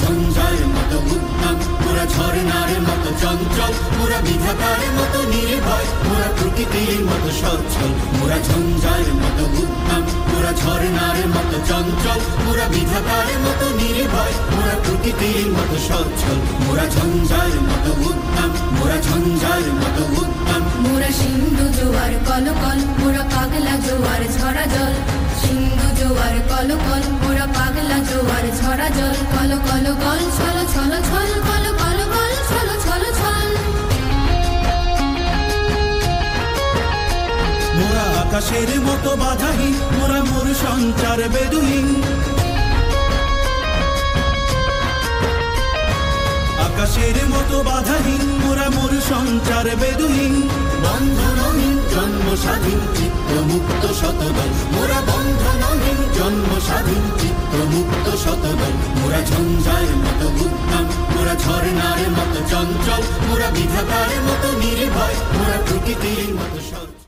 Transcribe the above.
ঝঞ্ঝার মতো উদ্দাম, মোরা ঝর্ণার মতো চঞ্চল, মোরা বিধাতার মতো নির্ভয়, মোরা প্রকৃতির মতো সচ্ছল। মোরা ঝঞ্ঝার মতো উদ্দাম, মোরা ঝর্ণার মতো চঞ্চল, মোরা বিধাতার মতো নির্ভয়, মোরা প্রকৃতির মতো সচ্ছল। মোরা ঝঞ্ঝার মতো উদ্দাম, মোরা ঝঞ্ঝার মতো উদ্দাম। মোরা সিন্ধু জোয়ার কলকল, মোরা পাগলা জোয়ার ঝরা জল। সিন্ধু জোয়ার কলকল, মোরা পাগলা জোয়ার ঝরা জল। কল কল কল ছল ছল ছল, কল কল কল ছল ছল ছল। মোরা আকাশের মতো বাধাহীন, মোরা মোর সঞ্চার বেদুইন। আকাশের মতো বাধাহীন, মোরা মোর সঞ্চার বেদুইন। বন্ধনহীন জন্ম স্বাধীন চিত্ত মুক্ত শতদল, মোরা বন্ধনহীন জন্ম স্বাধীন চিত্ত মুক্ত শতদল। মোরা ঝঞ্ঝার মতো উদ্দাম, মোরা ঝর্ণার মতো চঞ্চল, মোরা বিধাতার মতো নির্ভয়, মোরা প্রকৃতির মতো সচ্ছল।